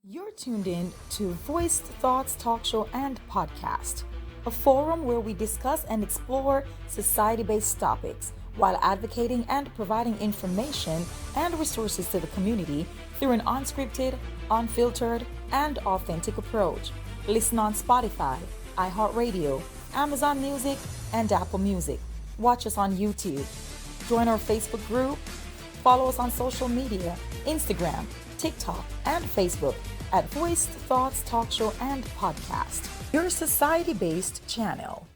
You're tuned in to Voiced Thoughts Talk Show and Podcast, a forum where we discuss and explore society-based topics while advocating and providing information and resources to the community through an unscripted, unfiltered, and authentic approach. Listen on Spotify, iHeartRadio, Amazon Music, and Apple Music. Watch us on YouTube. Join our Facebook group. Follow us on social media, Instagram, TikTok, and Facebook at Voiced Thoughts Talk Show and Podcast, your society-based channel.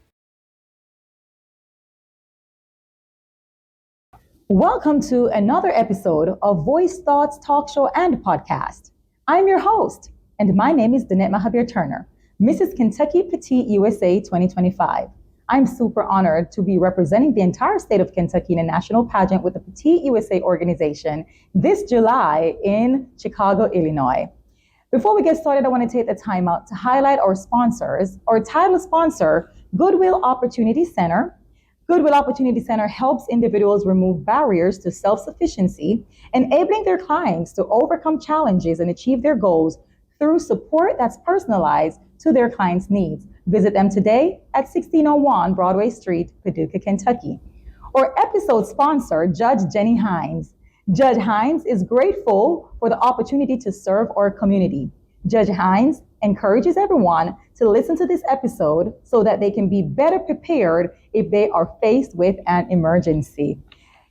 Welcome to another episode of Voiced Thoughts Talk Show and Podcast. I'm your host, and my name is Danette Mahabeer-Turner, Mrs. Kentucky Petite USA 2025. I'm super honored to be representing the entire state of Kentucky in a national pageant with the Petite USA organization this July in Chicago, Illinois. Before we get started, I want to take the time out to highlight our sponsors. Our title sponsor, Goodwill Opportunity Center. Goodwill Opportunity Center helps individuals remove barriers to self-sufficiency, enabling their clients to overcome challenges and achieve their goals through support that's personalized to their clients' needs. Visit them today at 1601 Broadway Street, Paducah, Kentucky. Our episode sponsor, Judge Jenny Hines. Judge Hines is grateful for the opportunity to serve our community. Judge Hines encourages everyone to listen to this episode so that they can be better prepared if they are faced with an emergency.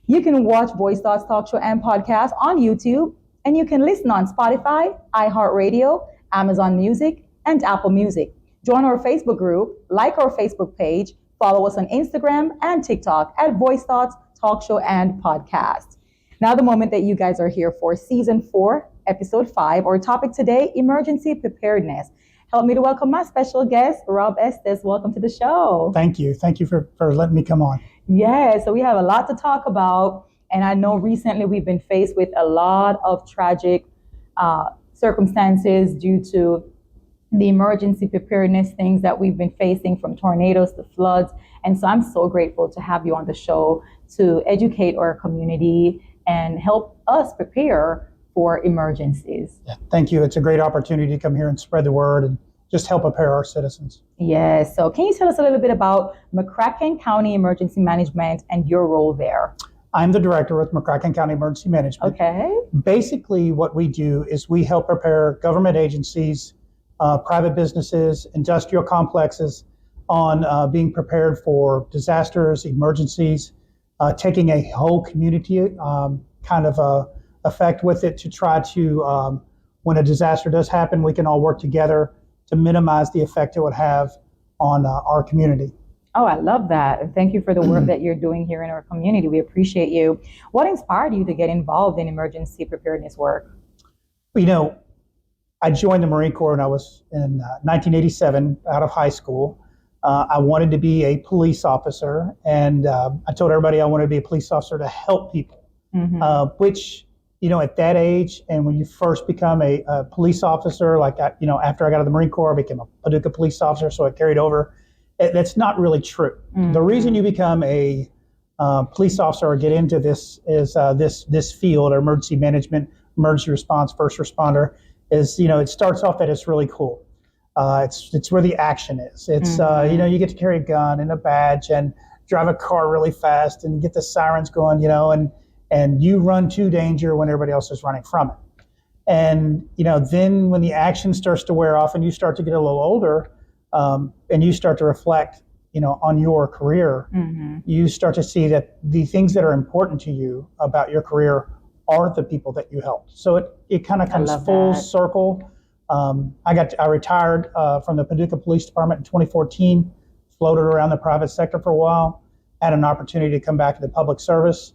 You can watch Voice Thoughts Talk Show and Podcast on YouTube, and you can listen on Spotify, iHeartRadio, Amazon Music, and Apple Music. Join our Facebook group, like our Facebook page, follow us on Instagram and TikTok at Voice Thoughts Talk Show and Podcast. Now the moment that you guys are here for Season 4, Episode 5, our topic today, emergency preparedness. Help me to welcome my special guest, Rob Estes. Welcome to the show. Thank you. Thank you for letting me come on. Yeah, so we have a lot to talk about. And I know recently we've been faced with a lot of tragic circumstances due to the emergency preparedness things that we've been facing, from tornadoes to floods. And so I'm so grateful to have you on the show to educate our community and help us prepare for emergencies. Yeah, thank you. It's a great opportunity to come here and spread the word and just help prepare our citizens. Yes. So can you tell us a little bit about McCracken County Emergency Management and your role there? I'm the director with McCracken County Emergency Management. Okay. Basically, what we do is we help prepare government agencies, private businesses, industrial complexes on being prepared for disasters, emergencies, taking a whole community kind of effect with it to try to, when a disaster does happen, we can all work together to minimize the effect it would have on our community. Oh, I love that. And thank you for the work that you're doing here in our community. We appreciate you. What inspired you to get involved in emergency preparedness work? You know, I joined the Marine Corps when I was in 1987 out of high school. I wanted to be a police officer, and I told everybody I wanted to be a police officer to help people, which, you know, at that age, and when you first become a police officer, like, after I got out of the Marine Corps, I became a Paducah police officer, so it carried over. That's not really true. The reason you become a police officer or get into this is this field, or emergency management, emergency response, first responder, is, you know, it starts off that it's really cool. It's where the action is. It's, you get to carry a gun and a badge and drive a car really fast and get the sirens going, and you run to danger when everybody else is running from it. And, then when the action starts to wear off and you start to get a little older, and you start to reflect, on your career, you start to see that the things that are important to you about your career are the people that you helped. So it kind of comes full circle. I retired from the Paducah Police Department in 2014, floated around the private sector for a while, had an opportunity to come back to the public service,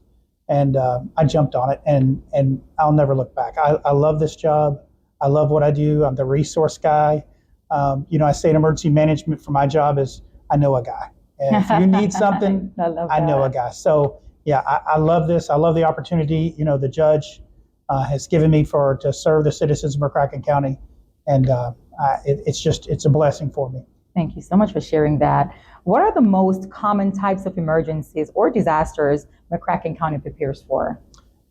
and I jumped on it, and I'll never look back. I love this job. I love what I do. I'm the resource guy. I say in emergency management for my job is I know a guy. And if you need something, I know a guy. So yeah, I love this. I love the opportunity, the judge has given me to serve the citizens of McCracken County. And it's a blessing for me. Thank you so much for sharing that. What are the most common types of emergencies or disasters McCracken County prepares for?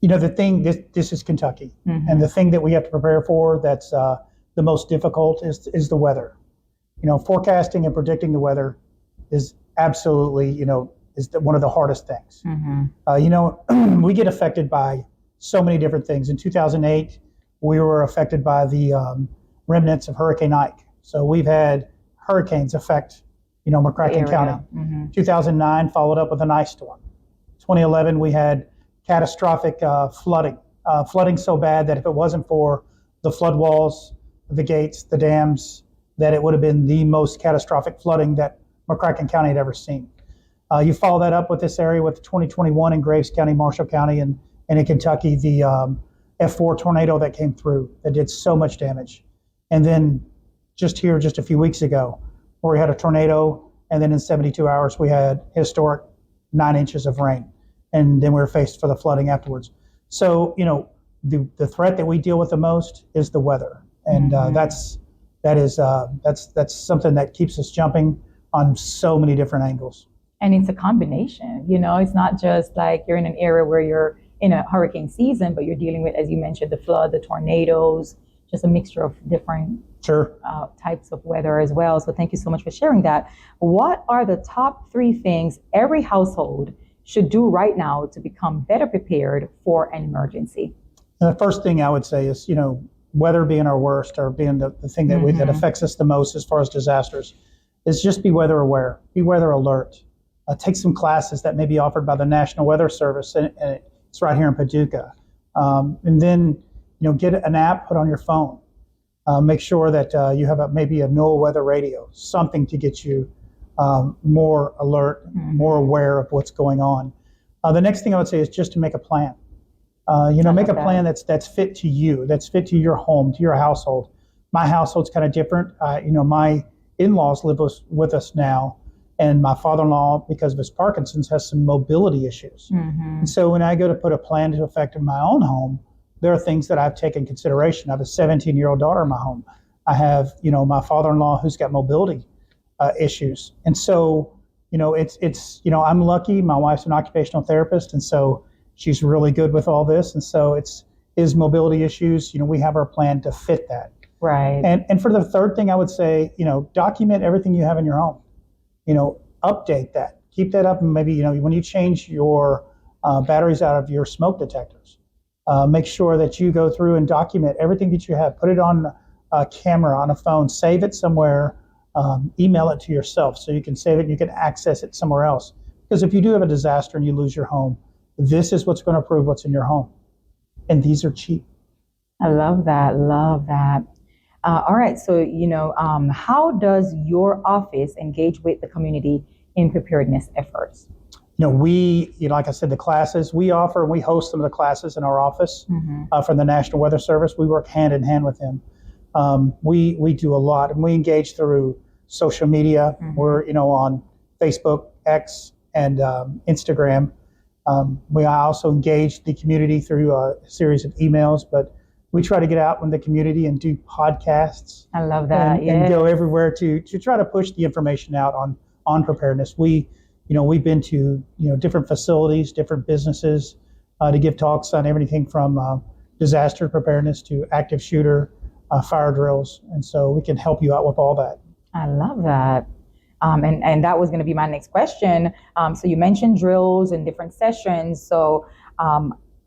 The thing, this is Kentucky. And the thing that we have to prepare for that's the most difficult is the weather. Forecasting and predicting the weather is absolutely, one of the hardest things. We get affected by so many different things. In 2008, we were affected by the remnants of Hurricane Ike. So we've had hurricanes affect, McCracken County. 2009 followed up with an ice storm. 2011, we had catastrophic flooding. Flooding so bad that if it wasn't for the flood walls, the gates, the dams, that it would have been the most catastrophic flooding that McCracken County had ever seen. You follow that up with this area with 2021 in Graves County, Marshall County, and in Kentucky, the F4 tornado that came through that did so much damage. And then just a few weeks ago, where we had a tornado, and then in 72 hours, we had historic 9 inches of rain. And then we were faced for the flooding afterwards. So, the threat that we deal with the most is the weather. And that's something that keeps us jumping on so many different angles. And it's a combination, it's not just like you're in an area where you're in a hurricane season, but you're dealing with, as you mentioned, the flood, the tornadoes, just a mixture of different types of weather as well. So thank you so much for sharing that. What are the top 3 things every household should do right now to become better prepared for an emergency? And the first thing I would say is, weather being our worst, or being the thing that that affects us the most as far as disasters, is just be weather aware, be weather alert. Take some classes that may be offered by the National Weather Service, and it's right here in Paducah. And then, get an app put on your phone. Make sure that you have maybe a NOAA weather radio, something to get you more alert, more aware of what's going on. The next thing I would say is just to make a plan. Make a plan that's fit to you, that's fit to your home, to your household. My household's kind of different. My in-laws live with us now, and my father-in-law, because of his Parkinson's, has some mobility issues. And so when I go to put a plan to effect in my own home, there are things that I've taken consideration. I have a 17-year-old daughter in my home. I have, my father-in-law who's got mobility issues. And so, I'm lucky. My wife's an occupational therapist, and so she's really good with all this. And so his mobility issues, we have our plan to fit that. Right. And for the third thing, I would say, document everything you have in your home. Update that. Keep that up. And maybe, when you change your batteries out of your smoke detectors, make sure that you go through and document everything that you have. Put it on a camera, on a phone, save it somewhere, email it to yourself so you can save it and you can access it somewhere else. Because if you do have a disaster and you lose your home, this is what's going to prove what's in your home. And these are cheap. I love that. Love that. All right. So, how does your office engage with the community in preparedness efforts? We, like I said, the classes we offer, and we host some of the classes in our office from the National Weather Service. We work hand in hand with them. We do a lot, and we engage through social media. We're, on Facebook, X, and Instagram. We also engage the community through a series of emails, but we try to get out in the community and do podcasts. I love that. And go everywhere to try to push the information out on preparedness. We've been to different facilities, different businesses to give talks on everything from disaster preparedness to active shooter, fire drills, and so we can help you out with all that. I love that. And that was going to be my next question. So you mentioned drills and different sessions. So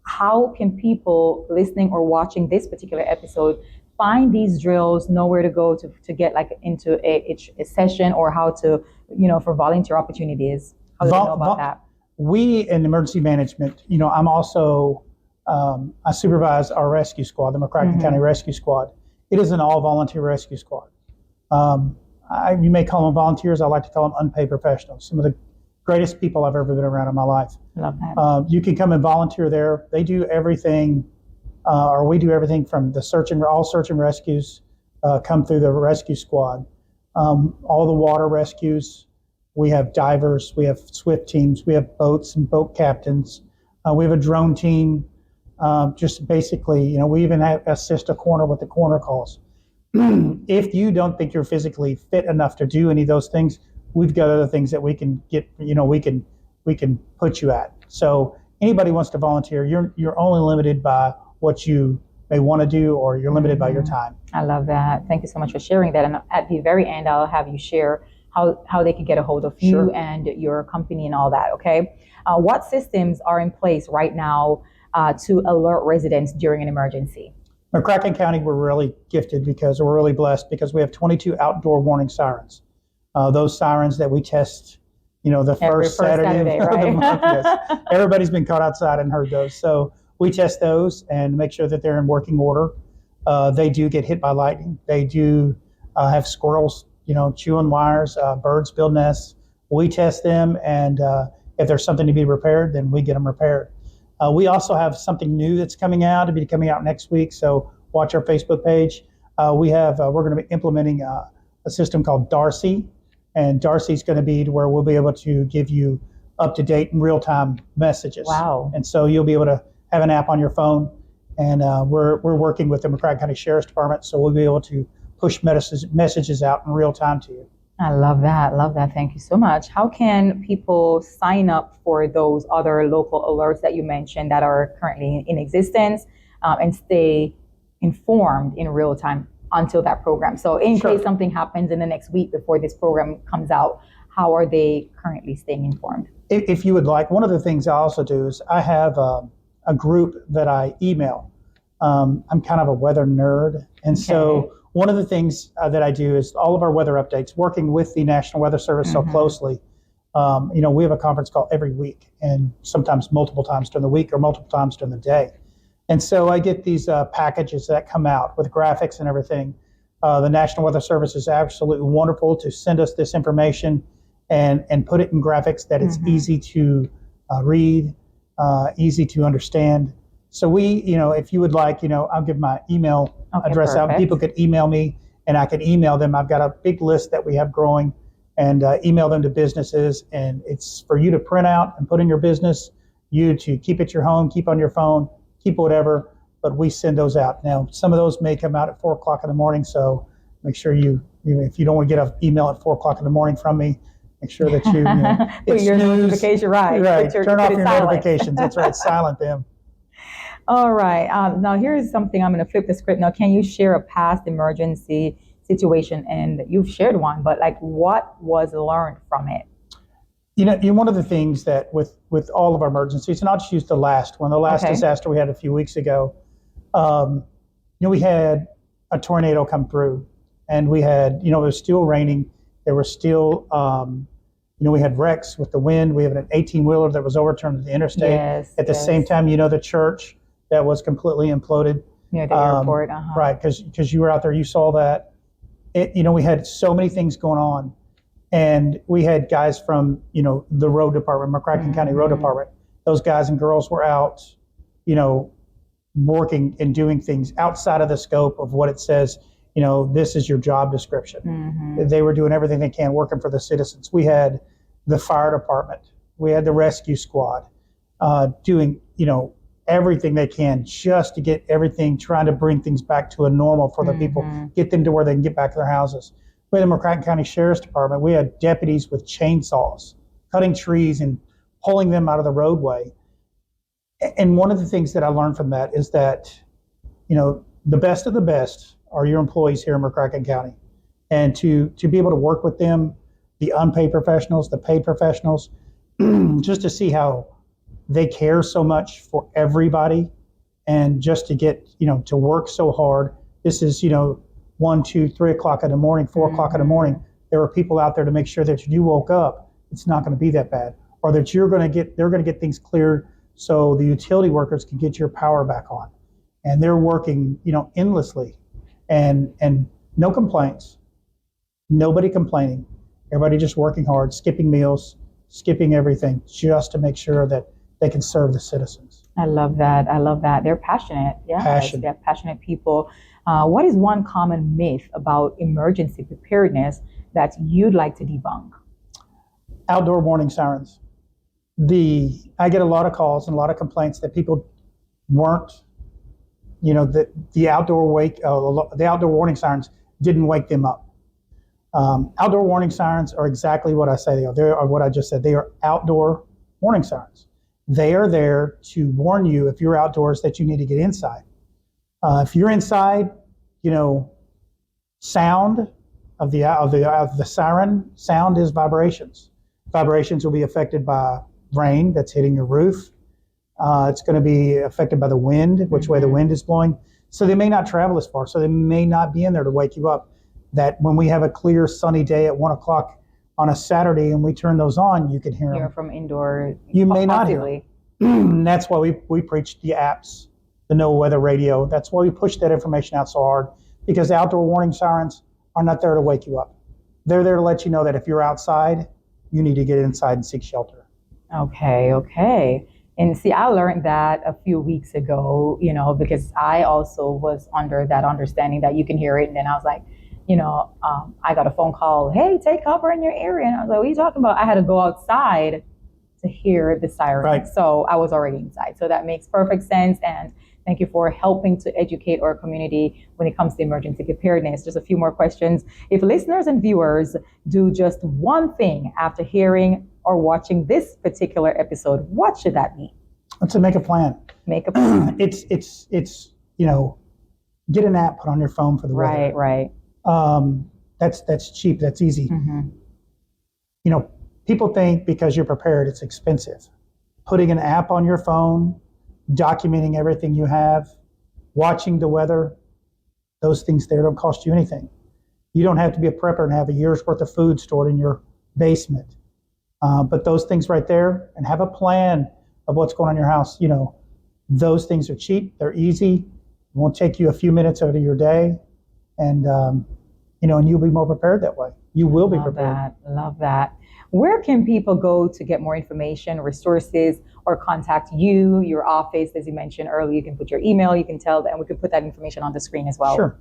how can people listening or watching this particular episode find these drills, know where to go to get into a session, or how to, for volunteer opportunities? How do they know about that? We in emergency management, I'm also, I supervise our rescue squad, the McCracken County Rescue Squad. It is an all volunteer rescue squad. You may call them volunteers. I like to call them unpaid professionals. Some of the greatest people I've ever been around in my life. Love that. You can come and volunteer there. They do everything, or we do everything from all search and rescues come through the rescue squad. All the water rescues. We have divers. We have SWIFT teams. We have boats and boat captains. We have a drone team. Just basically, we even assist a coroner with the coroner calls. If you don't think you're physically fit enough to do any of those things, we've got other things that we can get, we can put you at. So anybody wants to volunteer, you're only limited by what you may want to do, or you're limited by your time. I love that. Thank you so much for sharing that. And at the very end, I'll have you share how they could get a hold of you Sure. and your company and all that, okay? What systems are in place right now to alert residents during an emergency? McCracken County, we're really gifted because we're really blessed because we have 22 outdoor warning sirens. Those sirens that we test, the first Saturday of the month. Yes. Everybody's been caught outside and heard those. So we test those and make sure that they're in working order. They do get hit by lightning. They do have squirrels, chewing wires, birds build nests. We test them, and if there's something to be repaired, then we get them repaired. We also have something new that's coming out. It'll be coming out next week, so watch our Facebook page. We're going to be implementing a system called Darcy, and Darcy's going to be to where we'll be able to give you up-to-date and real-time messages. Wow. And so you'll be able to have an app on your phone, and we're working with the McCracken County Sheriff's Department, so we'll be able to push messages out in real time to you. I love that. Love that. Thank you so much. How can people sign up for those other local alerts that you mentioned that are currently in existence and stay informed in real time until that program? So in Sure. case something happens in the next week before this program comes out, how are they currently staying informed? If you would like, one of the things I also do is I have a group that I email. I'm kind of a weather nerd. And so one of the things that I do is all of our weather updates, working with the National Weather Service so closely. We have a conference call every week, and sometimes multiple times during the week or multiple times during the day. And so I get these packages that come out with graphics and everything. The National Weather Service is absolutely wonderful to send us this information and put it in graphics that it's easy to read, easy to understand. So if you would like, I'll give my email address out. People could email me and I can email them. I've got a big list that we have growing and email them to businesses. And it's for you to print out and put in your business, you to keep at your home, keep on your phone, keep whatever, but we send those out. Now, some of those may come out at 4:00 in the morning. So make sure if you don't want to get an email at 4:00 in the morning from me, make sure that put your notification right. Turn off your notifications. That's right. Silent them. All right. Now here's something. I'm going to flip the script. Now, can you share a past emergency situation? And you've shared one, but what was learned from it? One of the things that with all of our emergencies, and I'll just use the last one, the last disaster we had a few weeks ago. We had a tornado come through, and we had, it was still raining. There was still, we had wrecks with the wind. We have an 18-wheeler that was overturned at the interstate. Yes, at the same time, the church that was completely imploded. Near the airport. Right, because you were out there, you saw that. We had so many things going on. And we had guys from, the road department, McCracken County Road Department. Those guys and girls were out, working and doing things outside of the scope of what it says, this is your job description. They were doing everything they can, working for the citizens. We had the fire department. We had the rescue squad doing, everything they can just to get everything, trying to bring things back to a normal for the people, get them to where they can get back to their houses. We had the McCracken County Sheriff's Department. We had deputies with chainsaws, cutting trees and pulling them out of the roadway. And one of the things that I learned from that is that, the best of the best are your employees here in McCracken County. And to be able to work with them, the unpaid professionals, the paid professionals, just to see how they care so much for everybody, and just to get, to work so hard. This is, 1, 2, 3 o'clock in the morning, 4 o'clock in the morning. There are people out there to make sure that when you woke up, it's not going to be that bad, or that they're going to get things cleared so the utility workers can get your power back on. And they're working, endlessly, and no complaints, nobody complaining, everybody just working hard, skipping meals, skipping everything, just to make sure that they can serve the citizens. I love that. They're passionate. Yeah, they're passionate people. What is one common myth about emergency preparedness that you'd like to debunk? Outdoor warning sirens. I get a lot of calls and a lot of complaints that people weren't, that the outdoor warning sirens didn't wake them up. Outdoor warning sirens are exactly what I say they are. They are what I just said. They are outdoor warning sirens. They are there to warn you if you're outdoors that you need to get inside. If you're inside, sound of the siren, sound is vibrations. Vibrations will be affected by rain that's hitting your roof. It's going to be affected by the wind, which way the wind is blowing. So they may not travel as far. So they may not be in there to wake you up. That when we have a clear sunny day at 1 o'clock on a Saturday and we turn those on, you can hear them. From indoor. You may not hear them. That's why we preach the apps, the no weather radio. That's why we push that information out so hard, because the outdoor warning sirens are not there to wake you up. They're there to let you know that if you're outside, you need to get inside and seek shelter. Okay. And see, I learned that a few weeks ago, because I also was under that understanding that you can hear it. And then I was like, I got a phone call, hey, take cover in your area. And I was like, what are you talking about? I had to go outside to hear the siren. Right. So I was already inside. So that makes perfect sense. And thank you for helping to educate our community when it comes to emergency preparedness. Just a few more questions. If listeners and viewers do just one thing after hearing or watching this particular episode, what should that be? To make a plan. Make a plan. It's get an app put on your phone for the weather. Right. That's cheap. That's easy. Mm-hmm. People think because you're prepared, it's expensive. Putting an app on your phone, documenting everything you have, watching the weather, those things there don't cost you anything. You don't have to be a prepper and have a year's worth of food stored in your basement. But those things right there, and have a plan of what's going on in your house. Those things are cheap. They're easy. It won't take you a few minutes out of your day. And, and you'll be more prepared that way. You will be prepared. Love that. Where can people go to get more information, resources, or contact you, your office? As you mentioned earlier, you can put your email, you can tell them, and we can put that information on the screen as well. Sure.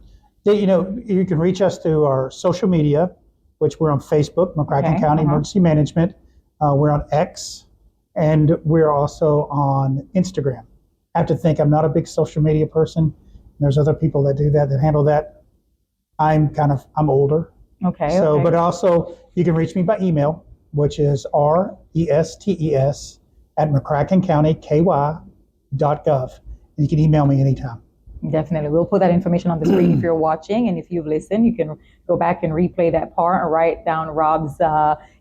You can reach us through our social media, which we're on Facebook, McCracken County Emergency Management. We're on X, and we're also on Instagram. I have to think, I'm not a big social media person. There's other people that do that handle that. I'm older. Okay. But also you can reach me by email, which is restes@McCrackenCountyKY.gov. And you can email me anytime. Definitely. We'll put that information on the screen if you're watching. And if you've listened, you can go back and replay that part and write down Rob's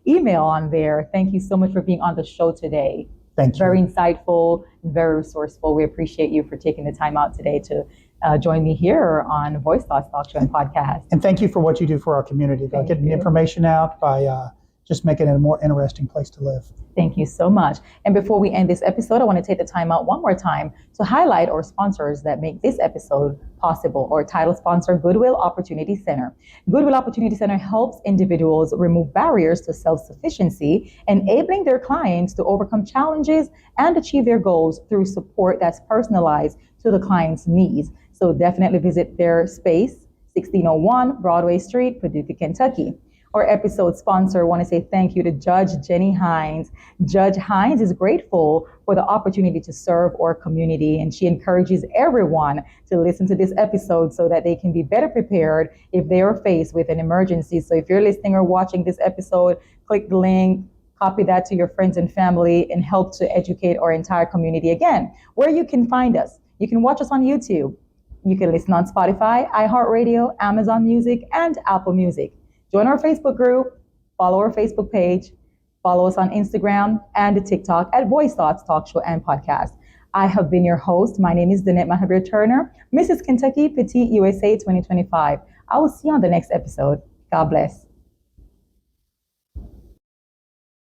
email on there. Thank you so much for being on the show today. Thank you. Very insightful, very resourceful. We appreciate you for taking the time out today to join me here on Voice Thoughts Talk Show and Podcast. And thank you for what you do for our community by getting information out, by just making it a more interesting place to live. Thank you so much. And before we end this episode, I want to take the time out one more time to highlight our sponsors that make this episode possible. Our title sponsor, Goodwill Opportunity Center. Goodwill Opportunity Center helps individuals remove barriers to self-sufficiency, enabling their clients to overcome challenges and achieve their goals through support that's personalized to the client's needs. So definitely visit their space, 1601 Broadway Street, Paducah, Kentucky. Our episode sponsor, I want to say thank you to Judge Jenny Hines. Judge Hines is grateful for the opportunity to serve our community, and she encourages everyone to listen to this episode so that they can be better prepared if they are faced with an emergency. So if you're listening or watching this episode, click the link, copy that to your friends and family, and help to educate our entire community. Again, where you can find us. You can watch us on YouTube. You can listen on Spotify, iHeartRadio, Amazon Music, and Apple Music. Join our Facebook group, follow our Facebook page, follow us on Instagram and TikTok at Voice Thoughts Talk Show and Podcast. I have been your host. My name is Danette Mahabeer-Turner, Mrs. Kentucky Petite USA 2025. I will see you on the next episode. God bless.